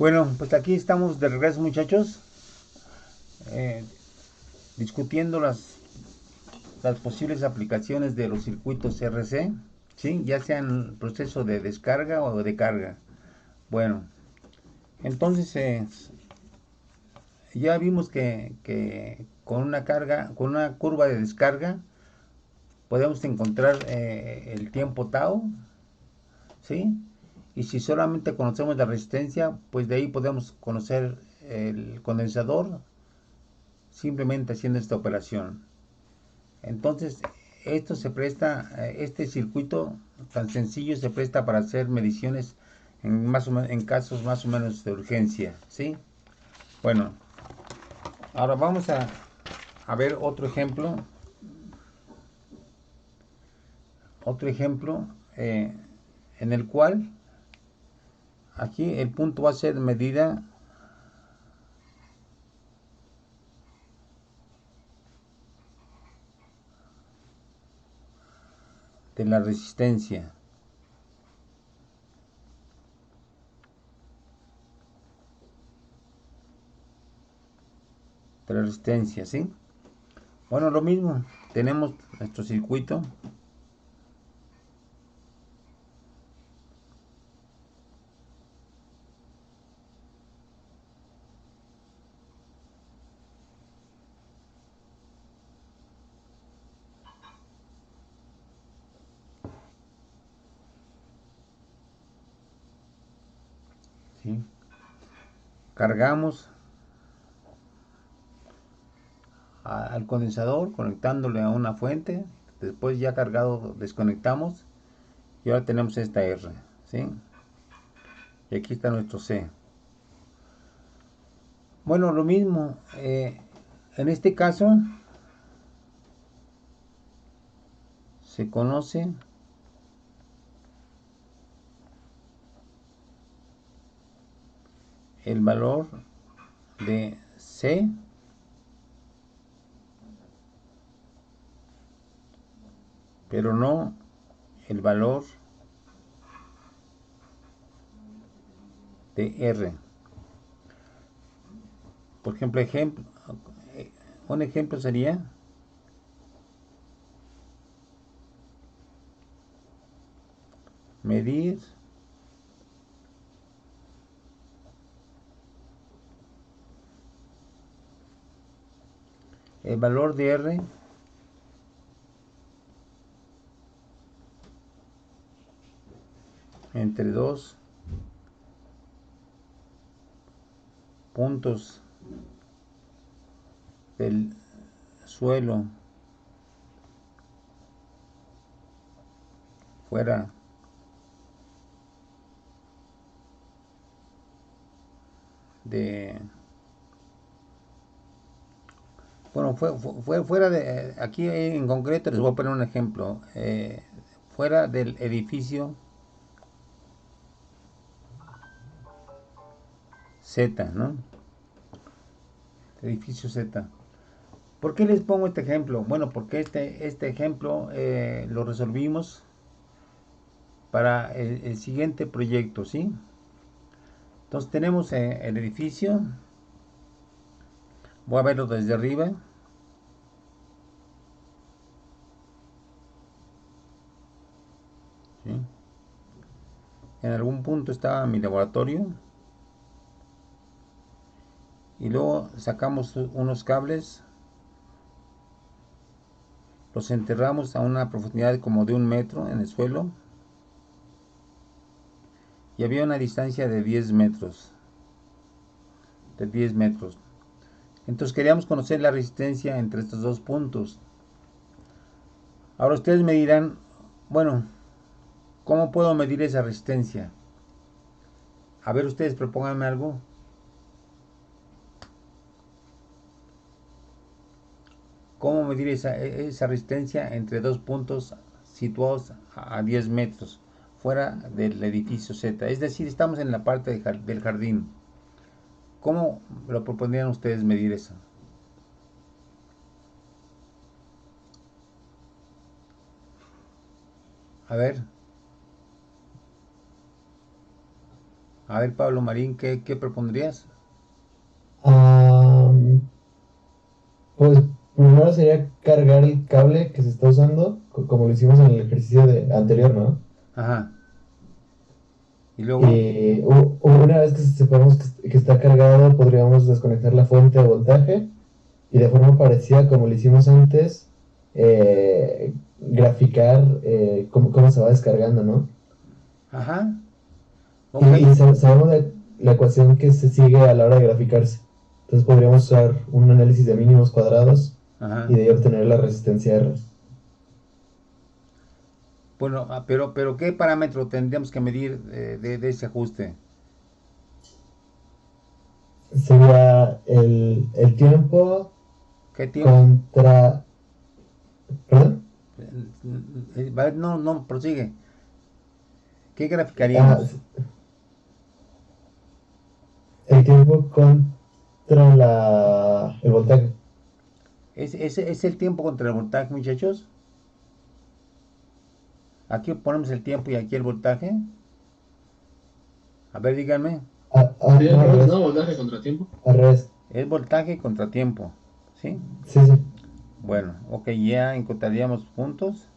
Bueno, pues aquí estamos de regreso, muchachos, eh, discutiendo las posibles aplicaciones de los circuitos RC, ¿sí? Ya sea en proceso de descarga o de carga. Bueno, entonces ya vimos que con una carga, con una curva de descarga, podemos encontrar el tiempo tau, ¿sí? Y si solamente conocemos la resistencia, pues de ahí podemos conocer el condensador simplemente haciendo esta operación. Entonces, esto se presta, este circuito tan sencillo se presta para hacer mediciones en casos más o menos de urgencia, ¿sí? Bueno, ahora vamos a ver otro ejemplo en el cual aquí el punto va a ser medida de la resistencia. De la resistencia, ¿sí? Bueno, lo mismo, tenemos nuestro circuito, ¿sí? Cargamos al condensador conectándole a una fuente, después ya cargado desconectamos y ahora tenemos esta R, ¿sí? Y aquí está nuestro C. Bueno, lo mismo, en este caso se conoce el valor de C, pero no el valor de R. Por ejemplo, un ejemplo sería medir el valor de R entre dos puntos del suelo fuera de, bueno, fue fuera de, aquí en concreto les voy a poner un ejemplo, fuera del edificio Z, ¿no? Edificio Z. ¿Por qué les pongo este ejemplo? Bueno, porque este ejemplo lo resolvimos para el siguiente proyecto, ¿sí? Entonces tenemos el edificio, voy a verlo desde arriba, ¿sí? En algún punto estaba mi laboratorio y luego sacamos unos cables, los enterramos a una profundidad como de 1 metro en el suelo y había una distancia de 10 metros, de 10 metros. Entonces queríamos conocer la resistencia entre estos dos puntos. Ahora ustedes me dirán, bueno, ¿cómo puedo medir esa resistencia? A ver, ustedes propónganme algo. ¿Cómo medir esa resistencia entre dos puntos situados a 10 metros fuera del edificio Z? Es decir, estamos en la parte del jardín. ¿Cómo lo propondrían ustedes medir eso? A ver, A ver, Pablo Marín, ¿qué propondrías? Am, pues primero sería cargar el cable que se está usando, como lo hicimos en el ejercicio anterior, ¿no? Ajá. Y luego, Y una vez que sepamos que está cargado, podríamos desconectar la fuente de voltaje y de forma parecida como lo hicimos antes, graficar cómo se va descargando, ¿no? ajá, Y, ok, sabemos la ecuación que se sigue a la hora de graficarse. Entonces podríamos usar un análisis de mínimos cuadrados y ajá. de ahí obtener la resistencia R. Bueno, pero ¿qué parámetro tendríamos que medir de ese ajuste? Sería el tiempo ¿Qué tiempo? contra... ¿Perdón? No, no, prosigue. ¿Qué Ah, graficaríamos? el tiempo contra el voltaje. ¿Es el tiempo contra el voltaje, muchachos? Aquí ponemos el tiempo y aquí el voltaje. A ver, díganme. Sí, al No, al revés, ¿no? revés. Voltaje contra tiempo. Al revés. Es voltaje contra tiempo. ¿Sí? Sí, sí. Bueno, ok, ya encontraríamos puntos.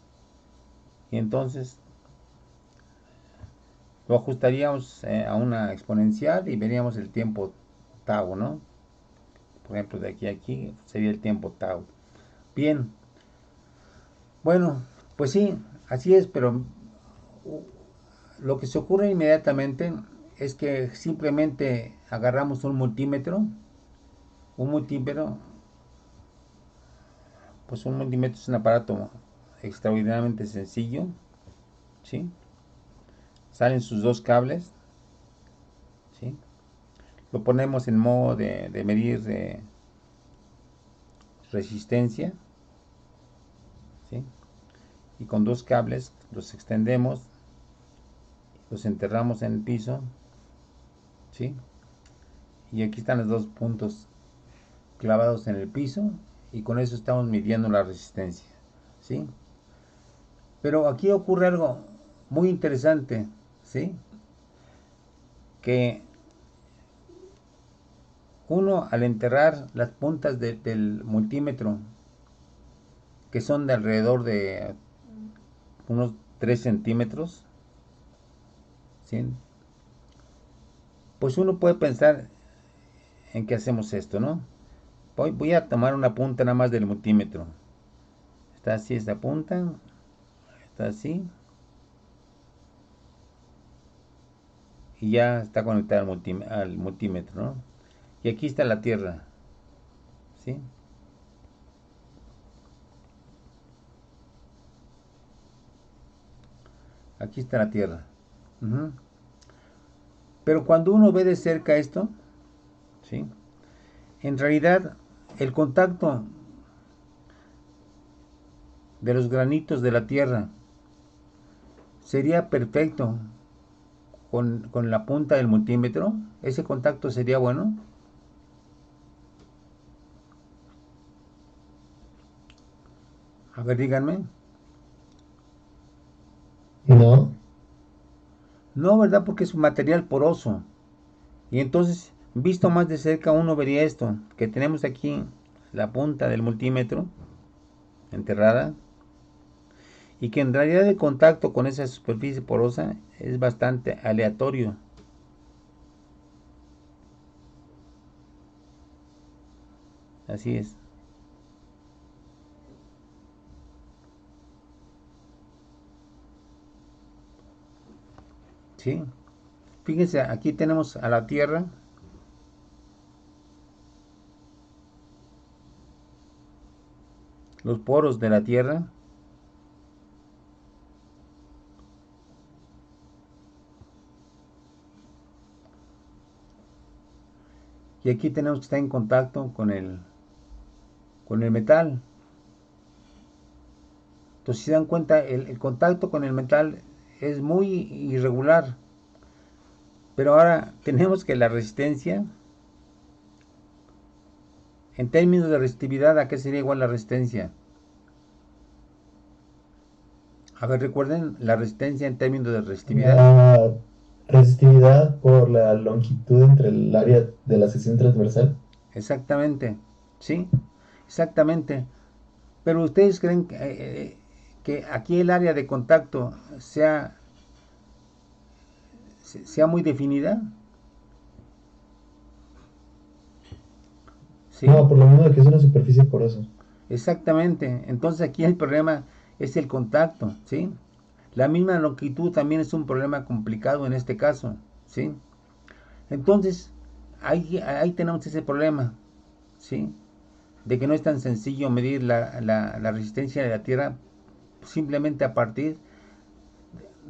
Y entonces lo ajustaríamos a una exponencial y veríamos el tiempo tau, ¿no? Por ejemplo, de aquí a aquí sería el tiempo tau. Bien, bueno, pues sí, así es, pero lo que se ocurre inmediatamente es que simplemente agarramos un multímetro, pues un multímetro es un aparato extraordinariamente sencillo, ¿sí? Salen sus dos cables, ¿sí? Lo ponemos en modo de medir resistencia, ¿sí? Y con dos cables los extendemos, los enterramos en el piso, ¿sí? Y aquí están los dos puntos clavados en el piso y con eso estamos midiendo la resistencia, ¿sí? Pero aquí ocurre algo muy interesante, ¿sí? Que uno al enterrar las puntas del multímetro, que son de alrededor de unos 3 centímetros, ¿sí? Pues uno puede pensar en qué hacemos esto, ¿no? Voy a tomar una punta nada más del multímetro. Está así esta punta, está así, y ya está conectada al multímetro, ¿no? Y aquí está la Tierra, ¿sí? Aquí está la Tierra. Ujú. Pero cuando uno ve de cerca esto, ¿sí? En realidad, el contacto de los granitos de la Tierra sería perfecto con la punta del multímetro. Ese contacto sería bueno. A ver, díganme. No. No, ¿verdad? Porque es un material poroso. Y entonces, visto más de cerca, uno vería esto, que tenemos aquí la punta del multímetro enterrada y que en realidad el contacto con esa superficie porosa es bastante aleatorio. Así es. ¿Sí? Fíjense, aquí tenemos a la Tierra los poros de la Tierra y aquí tenemos que estar en contacto con el metal. Entonces, si se dan cuenta, el contacto con el metal es muy irregular. Pero ahora tenemos que la resistencia, en términos de resistividad, ¿a qué sería igual la resistencia? A ver, recuerden la resistencia en términos de resistividad. Resistividad por la longitud entre el área de la sección transversal. Exactamente, ¿sí? Exactamente. Pero ustedes creen que aquí el área de contacto sea muy definida, ¿sí? No, por lo mismo de que es una superficie porosa. Exactamente. Entonces aquí el problema es el contacto, ¿sí? La misma longitud también es un problema complicado en este caso, ¿sí? Entonces, ahí tenemos ese problema, ¿sí? De que no es tan sencillo medir la resistencia de la Tierra simplemente a partir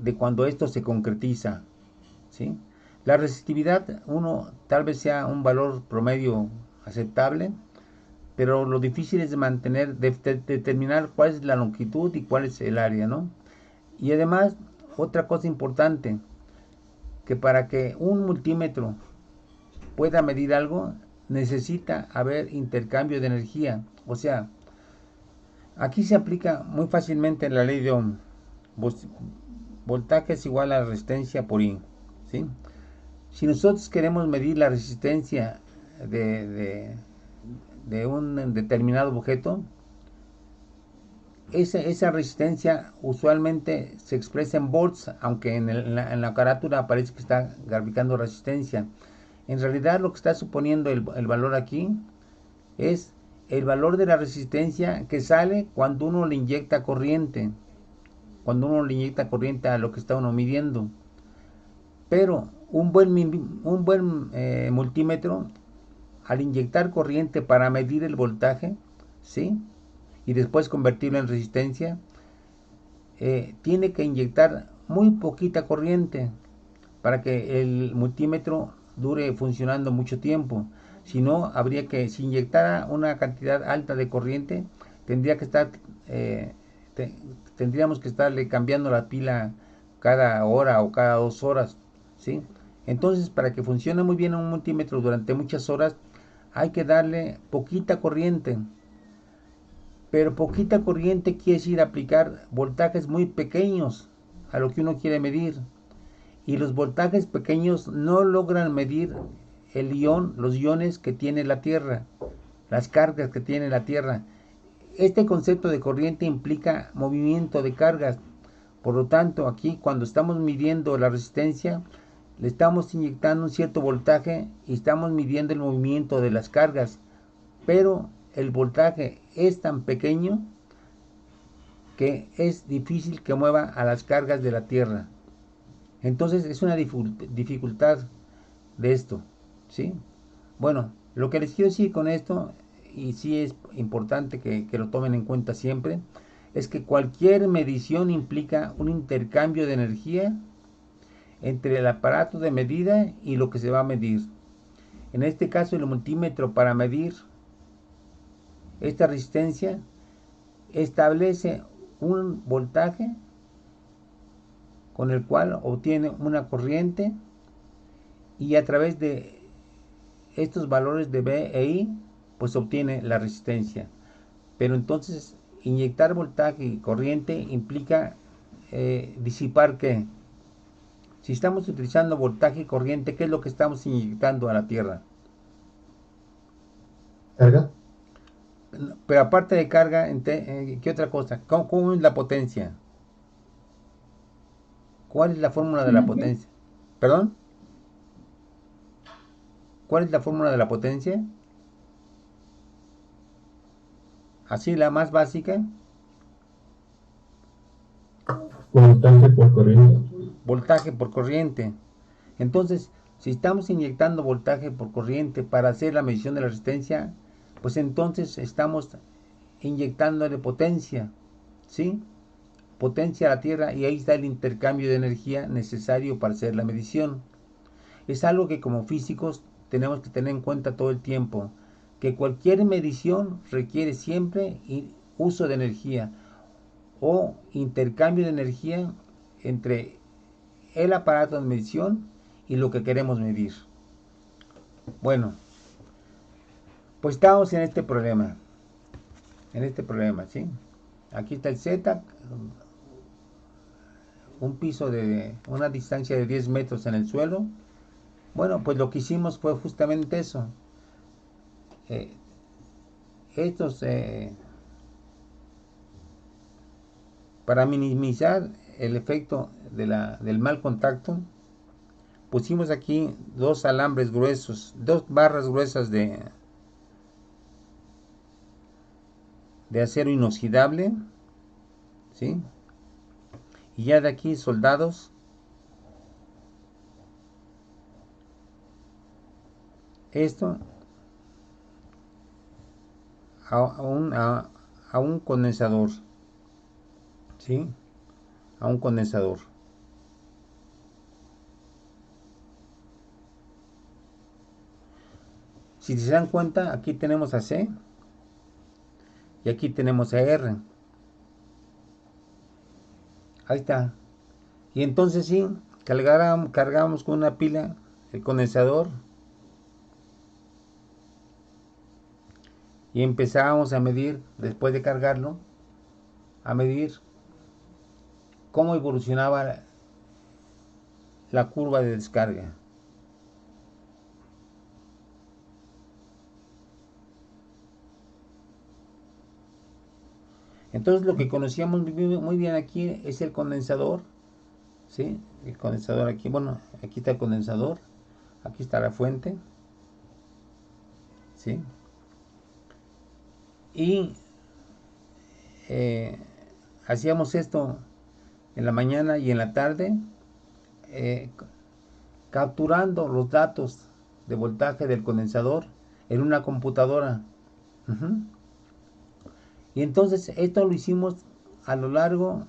de cuando esto se concretiza, ¿sí? La resistividad, uno tal vez sea un valor promedio aceptable, pero lo difícil es determinar cuál es la longitud y cuál es el área, ¿no? Y además, otra cosa importante, que para que un multímetro pueda medir algo, necesita haber intercambio de energía. O sea, aquí se aplica muy fácilmente la ley de Ohm. Voltaje es igual a resistencia por I, ¿sí? Si nosotros queremos medir la resistencia de, de, de un determinado objeto, esa resistencia usualmente se expresa en volts, aunque en la carátula aparece que está graficando resistencia. En realidad lo que está suponiendo el valor aquí es el valor de la resistencia que sale cuando uno le inyecta corriente, a lo que está uno midiendo. Pero un buen multímetro, al inyectar corriente para medir el voltaje, ¿sí? Y después convertirlo en resistencia, tiene que inyectar muy poquita corriente para que el multímetro dure funcionando mucho tiempo. Si no, si inyectara una cantidad alta de corriente, tendría que estar, eh, te- tendríamos que estarle cambiando la pila cada hora o cada 2 horas, ¿sí? Entonces, para que funcione muy bien un multímetro durante muchas horas, hay que darle poquita corriente. Pero poquita corriente quiere decir aplicar voltajes muy pequeños a lo que uno quiere medir. Y los voltajes pequeños no logran medir los iones que tiene la Tierra, las cargas que tiene la Tierra. Este concepto de corriente implica movimiento de cargas. Por lo tanto, aquí cuando estamos midiendo la resistencia, le estamos inyectando un cierto voltaje y estamos midiendo el movimiento de las cargas. Pero el voltaje es tan pequeño que es difícil que mueva a las cargas de la Tierra. Entonces es una dificultad de esto, ¿sí? Bueno, lo que les quiero decir con esto, y sí es importante que lo tomen en cuenta siempre, es que cualquier medición implica un intercambio de energía entre el aparato de medida y lo que se va a medir. En este caso, el multímetro, para medir esta resistencia, establece un voltaje con el cual obtiene una corriente, y a través de estos valores de B e I pues obtiene la resistencia. Pero entonces inyectar voltaje y corriente implica disipar qué. Si estamos utilizando voltaje y corriente, ¿qué es lo que estamos inyectando a la Tierra? ¿Carga? Pero aparte de carga, ¿qué otra cosa? ¿Cómo es la potencia? ¿Cuál es la fórmula de la potencia? ¿Perdón? ¿Cuál es la fórmula de la potencia? Así, la más básica. Voltaje por corriente. Voltaje por corriente. Entonces, si estamos inyectando voltaje por corriente para hacer la medición de la resistencia, pues entonces estamos inyectándole potencia, ¿sí? Potencia a la Tierra, y ahí está el intercambio de energía necesario para hacer la medición. Es algo que como físicos tenemos que tener en cuenta todo el tiempo, que cualquier medición requiere siempre uso de energía o intercambio de energía entre el aparato de medición y lo que queremos medir. Bueno, pues estamos en este problema, ¿sí? Aquí está el Z, un piso de una distancia de 10 metros en el suelo. Bueno, pues lo que hicimos fue justamente eso. Eh, estos, para minimizar el efecto del mal contacto, pusimos aquí dos alambres gruesos, dos barras gruesas de acero inoxidable, ¿sí? Y ya de aquí soldados esto a un condensador, ¿sí? A un condensador. Si se dan cuenta, aquí tenemos a C y aquí tenemos a R. Ahí está. Y entonces sí, cargamos con una pila el condensador y empezábamos a medir, después de cargarlo, a medir cómo evolucionaba la curva de descarga. Entonces lo que conocíamos muy bien aquí es el condensador, ¿sí? El condensador aquí, bueno, aquí está el condensador, aquí está la fuente, ¿sí? Y eh, hacíamos esto en la mañana y en la tarde, eh, capturando los datos de voltaje del condensador en una computadora. Uh-huh. Y entonces esto lo hicimos a lo largo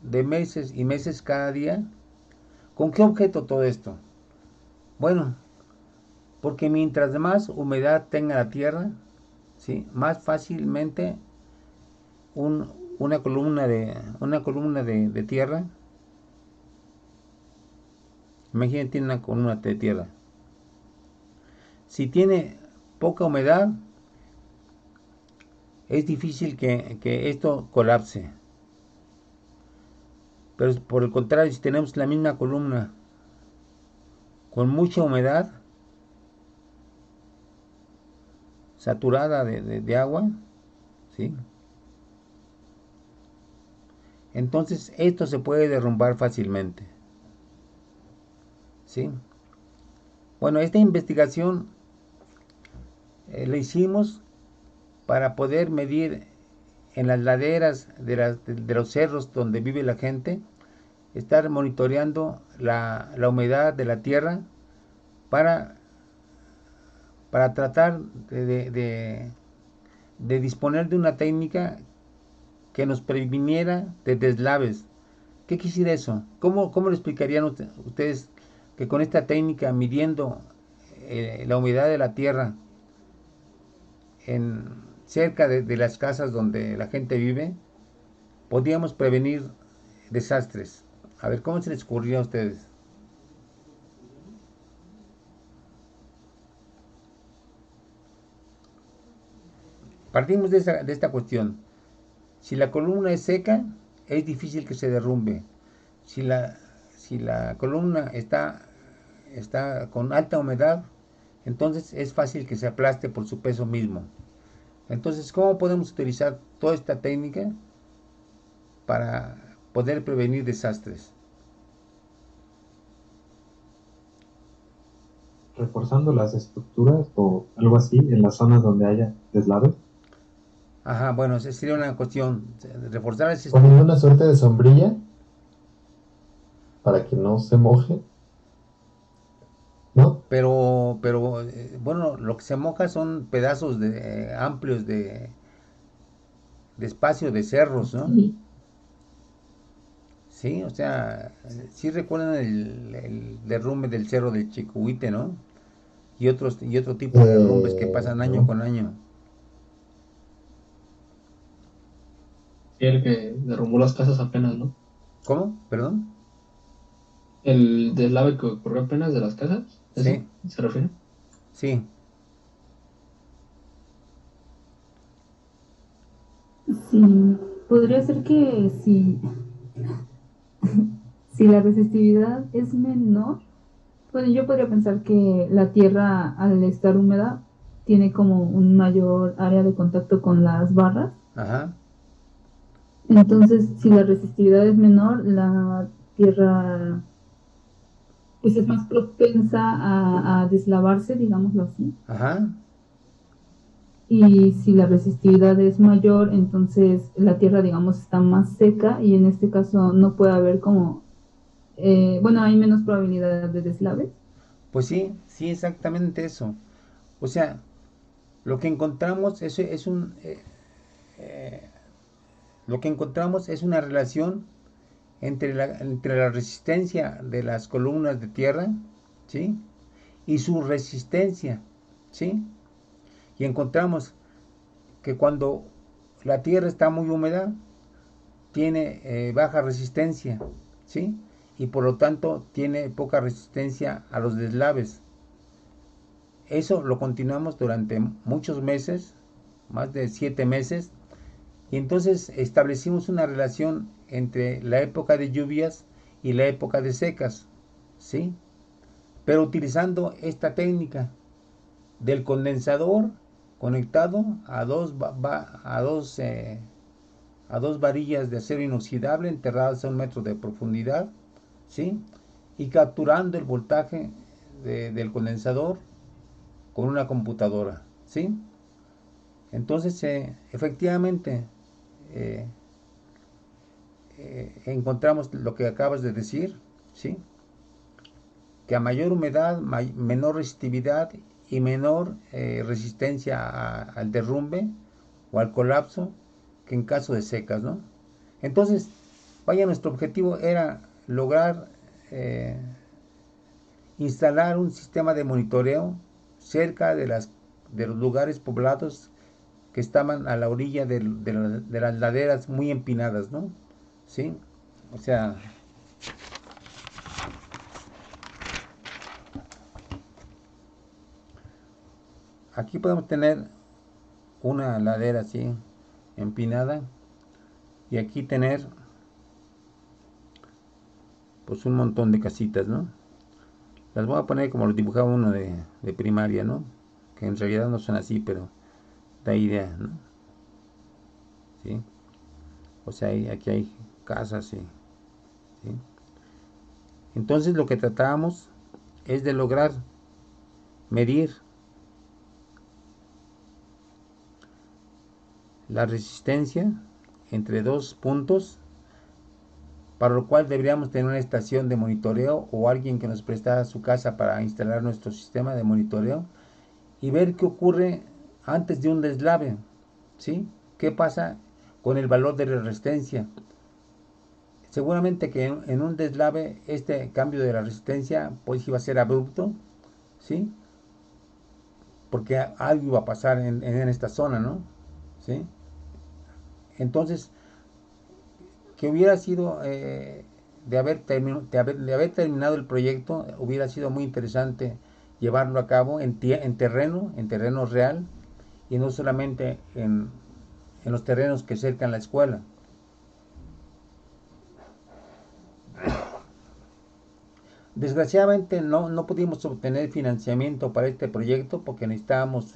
de meses y meses cada día. ¿Con qué objeto todo esto? Bueno, porque mientras más humedad tenga la tierra, ¿sí? Más fácilmente un, una columna de tierra, imagínate, tiene una columna de tierra. Si tiene poca humedad, es difícil que esto colapse. Pero por el contrario, si tenemos la misma columna con mucha humedad, saturada de agua, ¿sí? Entonces esto se puede derrumbar fácilmente, ¿sí? Bueno, esta investigación la hicimos para poder medir en las laderas de los cerros donde vive la gente, estar monitoreando la humedad de la tierra para, para tratar de disponer de una técnica que nos previniera de deslaves. ¿Qué quisiera eso? ¿Cómo le explicarían ustedes que con esta técnica, midiendo la humedad de la tierra en cerca de las casas donde la gente vive, podíamos prevenir desastres? A ver, ¿cómo se les ocurrió a ustedes? Partimos de esta cuestión. Si la columna es seca, es difícil que se derrumbe. Si la, si la columna está con alta humedad, entonces es fácil que se aplaste por su peso mismo. Entonces, ¿cómo podemos utilizar toda esta técnica para poder prevenir desastres? Reforzando las estructuras o algo así en las zonas donde haya deslaves. Ajá, bueno, esa sería una cuestión, reforzar ese Poniendo una suerte de sombrilla para que no se moje, ¿no? pero bueno, lo que se moja son pedazos amplios de espacio de cerros, ¿no? Sí. Sí, o sea, sí recuerdan el derrumbe del cerro del Chicuhuite, ¿no? Y otro tipo de derrumbes que pasan año No. con año. Sí, el que derrumbó las casas apenas, ¿no? ¿Cómo? ¿Perdón? El deslave que ocurrió apenas de las casas, ¿ese Sí, se refiere? sí. Sí, podría ser que si, Si la resistividad es menor, bueno, yo podría pensar que la tierra al estar húmeda tiene como un mayor área de contacto con las barras. Ajá. Entonces, si la resistividad es menor, la tierra pues es más propensa a deslavarse, digámoslo así. Ajá. Y si la resistividad es mayor, entonces la tierra, digamos, está más seca y en este caso no puede haber como, bueno, hay menos probabilidad de deslaves. Pues sí, sí, exactamente eso. O sea, lo que encontramos es un, lo que encontramos es una relación entre la resistencia de las columnas de tierra, ¿sí? Y su resistencia, ¿sí? Y encontramos que cuando la tierra está muy húmeda, tiene baja resistencia, ¿sí? Y por lo tanto tiene poca resistencia a los deslaves. Eso lo continuamos durante muchos meses, más de 7 meses, y entonces establecimos una relación entre la época de lluvias y la época de secas, ¿sí? Pero utilizando esta técnica del condensador conectado a dos varillas de acero inoxidable enterradas a 1 metro de profundidad, ¿sí? Y capturando el voltaje del condensador con una computadora, ¿sí? Entonces, efectivamente, eh, encontramos lo que acabas de decir, ¿sí? Que a mayor humedad, menor resistividad y menor resistencia al derrumbe o al colapso que en caso de secas, ¿no? Entonces, vaya, nuestro objetivo era lograr eh, instalar un sistema de monitoreo cerca de los lugares poblados que estaban a la orilla de las laderas muy empinadas, ¿no? ¿Sí? O sea, aquí podemos tener una ladera así empinada y aquí tener pues un montón de casitas, ¿no? Las voy a poner como lo dibujaba uno de primaria, ¿no? Que en realidad no son así, pero da idea, ¿no? ¿Sí? O sea, aquí hay casas, ¿sí? ¿Sí? Entonces lo que tratábamos es de lograr medir la resistencia entre dos puntos, para lo cual deberíamos tener una estación de monitoreo o alguien que nos prestara su casa para instalar nuestro sistema de monitoreo y ver qué ocurre antes de un deslave, ¿sí? ¿Qué pasa con el valor de la resistencia? Seguramente que en un deslave este cambio de la resistencia pues iba a ser abrupto, ¿sí? Porque algo iba a pasar en esta zona, ¿no? ¿Sí? Entonces, que hubiera sido de haber terminado el proyecto, hubiera sido muy interesante llevarlo a cabo en terreno real y no solamente en los terrenos que cercan la escuela. Desgraciadamente no pudimos obtener financiamiento para este proyecto porque necesitábamos,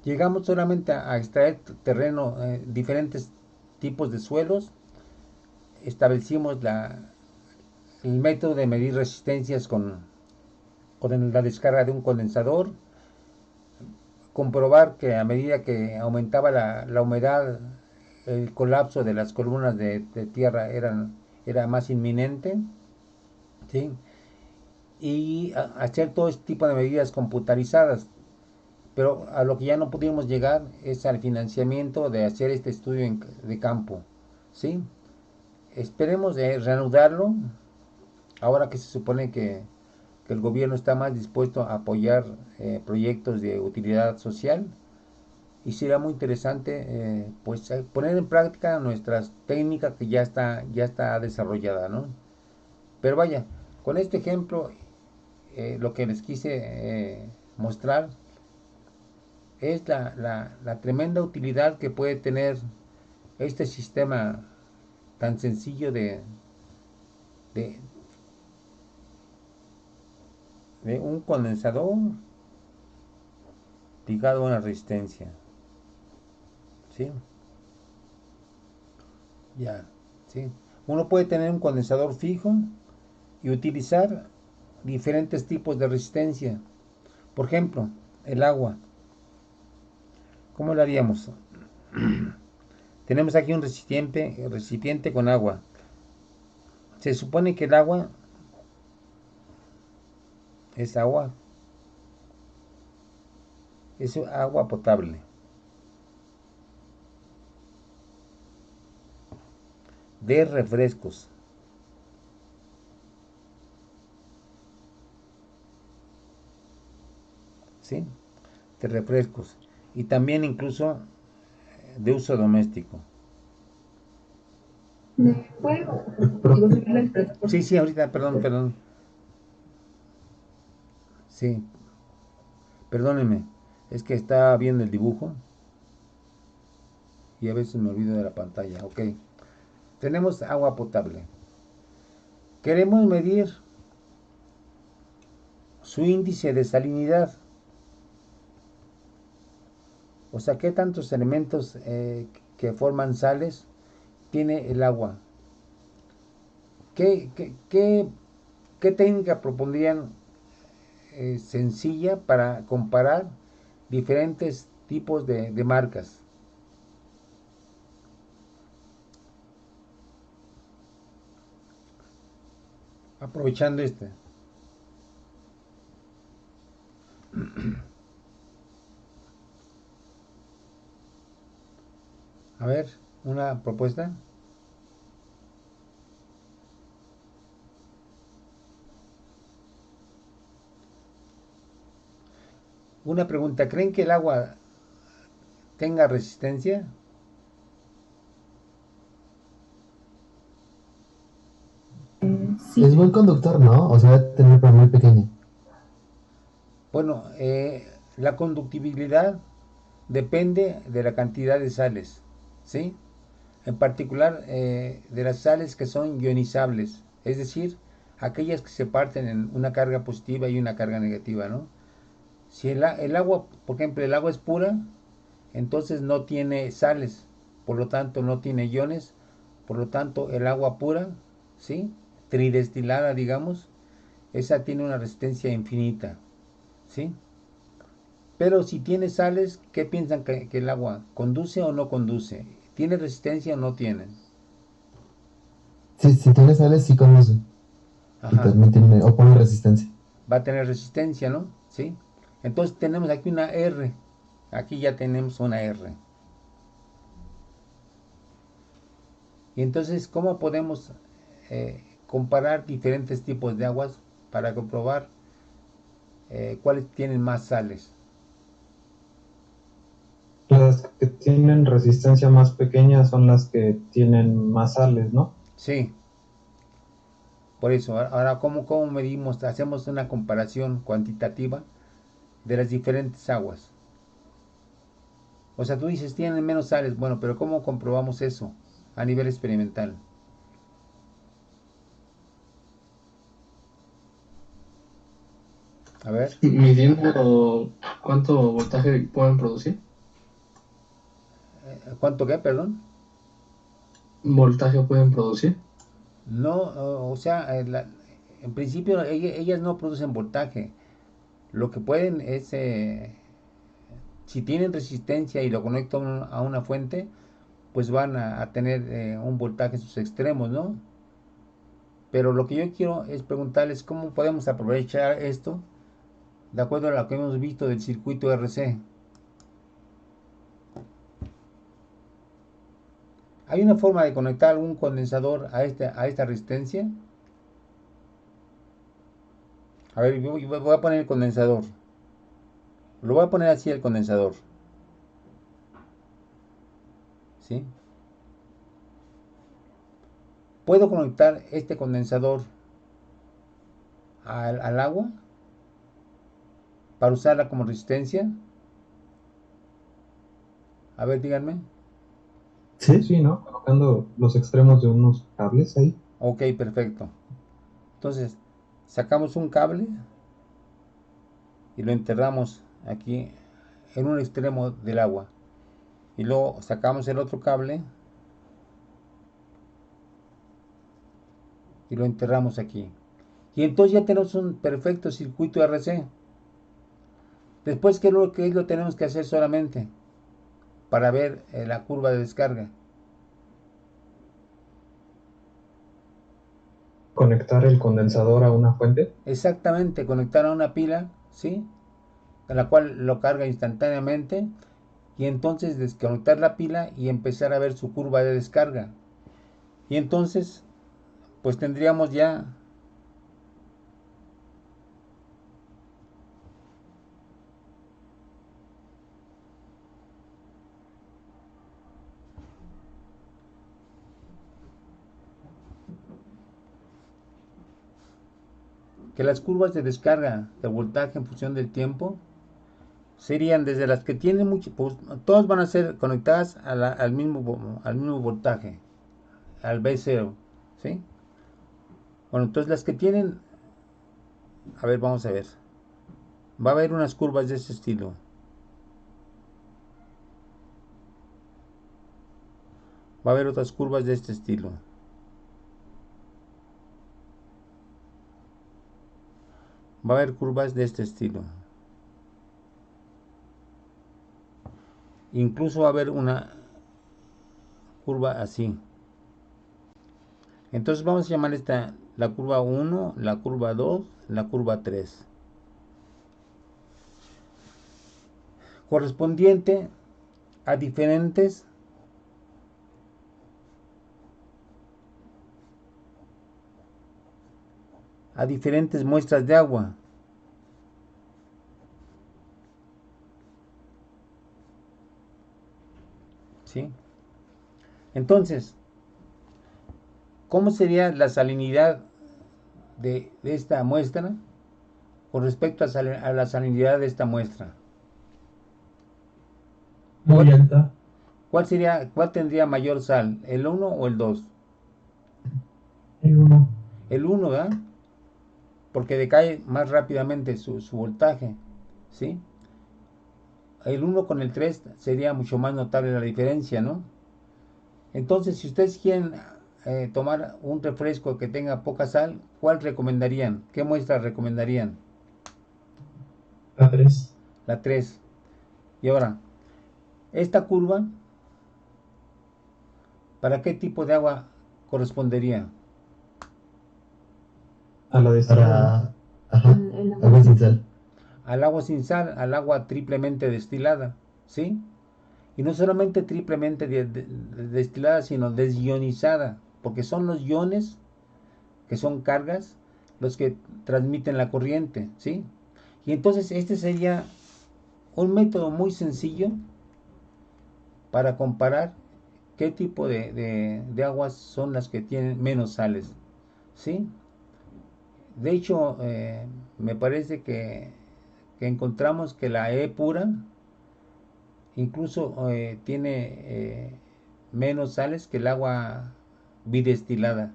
llegamos solamente a extraer terreno, diferentes tipos de suelos, establecimos el método de medir resistencias con la descarga de un condensador, comprobar que a medida que aumentaba la humedad, el colapso de las columnas de tierra era más inminente, ¿sí? Y hacer todo este tipo de medidas computarizadas. Pero a lo que ya no pudimos llegar es al financiamiento de hacer este estudio de campo, ¿sí? Esperemos reanudarlo ahora que se supone que el gobierno está más dispuesto a apoyar proyectos de utilidad social y será muy interesante pues poner en práctica nuestras técnicas que ya está desarrollada, ¿no? Pero vaya, con este ejemplo lo que les quise mostrar es la tremenda utilidad que puede tener este sistema tan sencillo de, de un condensador ligado a una resistencia, ¿sí? Ya, ¿sí? Uno puede tener un condensador fijo y utilizar diferentes tipos de resistencia. Por ejemplo, el agua. ¿Cómo lo haríamos? Tenemos aquí un recipiente con agua. Se supone que el agua es agua potable, de refrescos, ¿sí? De refrescos y también incluso de uso doméstico. ¿Me puede Pero, volver la expresión, por Sí, favor? sí, ahorita, perdón. Sí, perdónenme. Es que estaba viendo el dibujo y a veces me olvido de la pantalla. Ok. Tenemos agua potable. Queremos medir su índice de salinidad. O sea, qué tantos elementos que forman sales tiene el agua. ¿Qué, qué, qué, qué técnica propondrían sencilla para comparar diferentes tipos de marcas? Aprovechando este. A ver, una propuesta. Una pregunta. ¿Creen que el agua tenga resistencia? Sí, es buen conductor, ¿no? O sea, debe tener pero muy pequeña. Bueno, la conductibilidad depende de la cantidad de sales, ¿sí? En particular de las sales que son ionizables, es decir, aquellas que se parten en una carga positiva y una carga negativa, ¿no? Si el agua, por ejemplo, el agua es pura, entonces no tiene sales, por lo tanto no tiene iones, por lo tanto el agua pura, ¿sí? Tridestilada, digamos, esa tiene una resistencia infinita, ¿sí? Pero si tiene sales, ¿qué piensan que el agua conduce o no conduce? ¿Tiene resistencia o no tiene? Si tiene sales, sí conduce. Y Ajá, también tiene, opone resistencia. va a tener resistencia, ¿no? ¿Sí? Entonces tenemos aquí una R. Aquí ya tenemos una R. Y entonces, ¿cómo podemos comparar diferentes tipos de aguas para comprobar cuáles tienen más sales? Las que tienen resistencia más pequeña son las que tienen más sales, ¿no? Sí, por eso. Ahora, ¿cómo medimos? Hacemos una comparación cuantitativa de las diferentes aguas. O sea, tú dices, tienen menos sales. Bueno, pero ¿cómo comprobamos eso a nivel experimental? A ver, Midiendo cuánto voltaje pueden producir. ¿cuánto qué? Perdón. Voltaje pueden producir. No, o sea, en principio ellas no producen voltaje. Lo que pueden es, si tienen resistencia y lo conectan a una fuente, pues van a tener un voltaje en sus extremos, ¿no? Pero lo que yo quiero es preguntarles cómo podemos aprovechar esto de acuerdo a lo que hemos visto del circuito RC. ¿Hay una forma de conectar un condensador a esta resistencia? A ver, voy a poner el condensador. Lo voy a poner así el condensador. ¿Sí? ¿Puedo conectar este condensador al agua para usarla como resistencia? A ver, díganme. ¿Sí? Sí, ¿no? Colocando los extremos de unos cables ahí. Ok, perfecto. Entonces, sacamos un cable y lo enterramos aquí en un extremo del agua. Y luego sacamos el otro cable y lo enterramos aquí. Y entonces ya tenemos un perfecto circuito RC. Después, ¿qué es lo que tenemos que hacer solamente para ver la curva de descarga? Conectar el condensador a una fuente. Exactamente, conectar a una pila, ¿sí? A la cual lo carga instantáneamente y entonces desconectar la pila y empezar a ver su curva de descarga. Y entonces, pues tendríamos ya que las curvas de descarga de voltaje en función del tiempo serían desde las que tienen mucho, pues, todas van a ser conectadas al mismo voltaje, al B0, ¿sí? Bueno, entonces las que tienen, a ver, vamos a ver, va a haber unas curvas de ese estilo, va a haber otras curvas de este estilo, va a haber curvas de este estilo, incluso va a haber una curva así. Entonces vamos a llamar esta la curva 1, la curva 2, la curva 3, correspondiente a diferentes muestras de agua. ¿Sí? Entonces, ¿cómo sería la salinidad de esta muestra con respecto a la salinidad de esta muestra? Muy ¿Cuál, alta. cuál tendría mayor sal? ¿El 1 o el 2? El 1. El 1, ¿verdad? Porque decae más rápidamente su voltaje, ¿sí? El 1 con el 3 sería mucho más notable la diferencia, ¿no? Entonces, si ustedes quieren tomar un refresco que tenga poca sal, ¿cuál recomendarían? ¿Qué muestra recomendarían? La 3. La 3. Y ahora, esta curva, ¿para qué tipo de agua correspondería? A la destilada. Para. Ajá. El Agua sin sal. Al agua sin sal, al agua triplemente destilada, ¿sí? Y no solamente triplemente destilada, sino desionizada, porque son los iones, que son cargas, los que transmiten la corriente, ¿sí? Y entonces este sería un método muy sencillo para comparar qué tipo de aguas son las que tienen menos sales, ¿sí? De hecho, me parece que encontramos que la E pura incluso tiene menos sales que el agua bidestilada,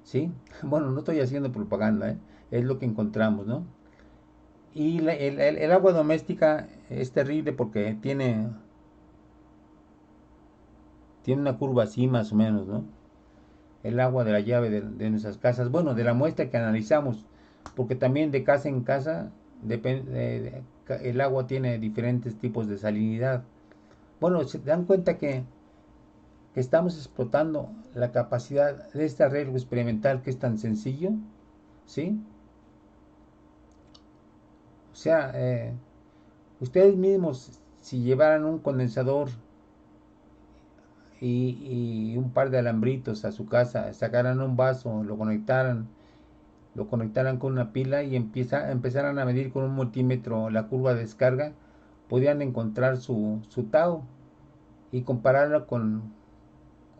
¿sí? Bueno, no estoy haciendo propaganda, ¿eh? Es lo que encontramos, ¿no? Y el agua doméstica es terrible porque tiene una curva así más o menos, ¿no? El agua de la llave de nuestras casas, bueno, de la muestra que analizamos, porque también de casa en casa el agua tiene diferentes tipos de salinidad. Bueno, se dan cuenta que estamos explotando la capacidad de este arreglo experimental que es tan sencillo, ¿sí? O sea, ustedes mismos, si llevaran un condensador y un par de alambritos a su casa, sacaran un vaso, lo conectaran con una pila y empezaran a medir con un multímetro la curva de descarga, podían encontrar su tau y compararlo con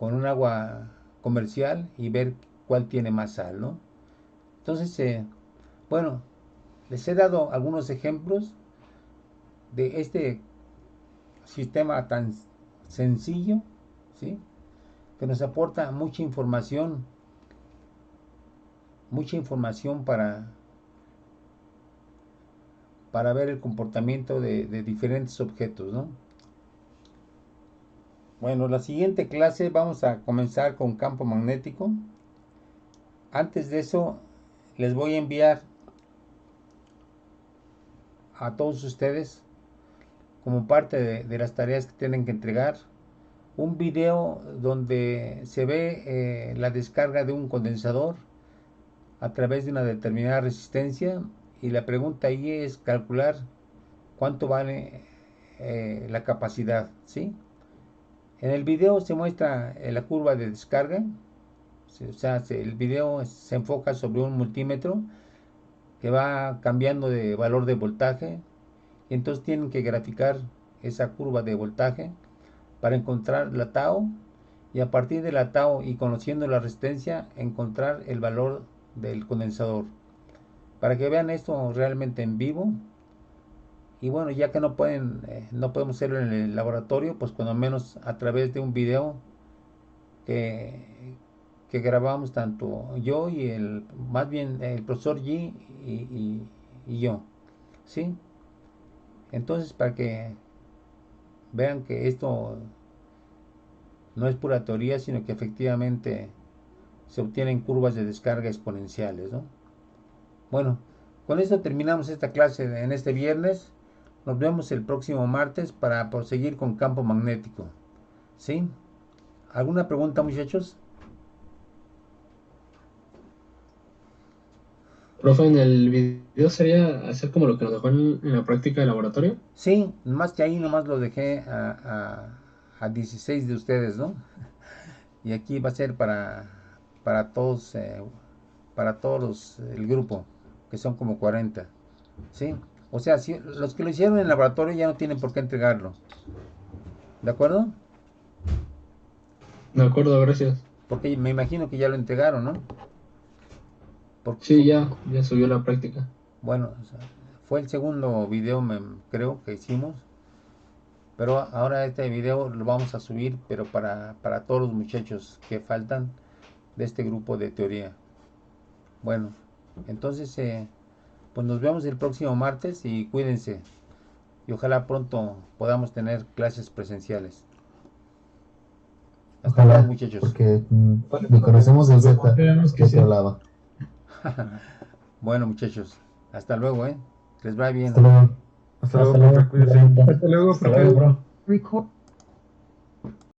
un agua comercial y ver cuál tiene más sal, ¿no? Entonces, bueno, les he dado algunos ejemplos de este sistema tan sencillo, ¿sí? Que nos aporta mucha información para ver el comportamiento de diferentes objetos, ¿no? Bueno, la siguiente clase vamos a comenzar con campo magnético. Antes de eso, les voy a enviar a todos ustedes, como parte de las tareas que tienen que entregar, un video donde se ve la descarga de un condensador a través de una determinada resistencia, y la pregunta ahí es calcular cuánto vale la capacidad, ¿sí? En el video se muestra la curva de descarga, o sea, el video se enfoca sobre un multímetro que va cambiando de valor de voltaje, y entonces tienen que graficar esa curva de voltaje para encontrar la tau, y a partir de la tau y conociendo la resistencia, encontrar el valor del condensador, para que vean esto realmente en vivo. Y bueno, ya que no podemos hacerlo en el laboratorio, pues cuando menos a través de un video que grabamos tanto yo y más bien el profesor G y yo, ¿sí? Entonces, para que vean que esto no es pura teoría, sino que efectivamente se obtienen curvas de descarga exponenciales, ¿no? Bueno, con esto terminamos esta clase en este viernes. Nos vemos el próximo martes para proseguir con campo magnético, ¿sí? ¿Alguna pregunta, muchachos? Profe, en el video sería hacer como lo que nos dejó en la práctica de laboratorio. Sí, más que ahí nomás lo dejé a 16 de ustedes, ¿no? Y aquí va a ser para todos, el grupo, que son como 40, ¿sí? O sea, si los que lo hicieron en el laboratorio ya no tienen por qué entregarlo, ¿de acuerdo? De acuerdo, gracias. Porque me imagino que ya lo entregaron, ¿no? Porque Sí, ya subió la práctica. bueno, o sea, fue el segundo video, creo que hicimos, pero ahora este video lo vamos a subir, pero para todos los muchachos que faltan de este grupo de teoría. Bueno, entonces pues nos vemos el próximo martes y cuídense, y ojalá pronto podamos tener clases presenciales. Hasta Ojalá, luego, muchachos. porque ni conocemos el Z Esperemos que que otro sí. lado. Bueno, muchachos, hasta luego, que les vaya bien. Hasta luego. Hasta luego, profe, cuídese. Igualmente. Hasta luego, Hasta luego, profe. bro. Record.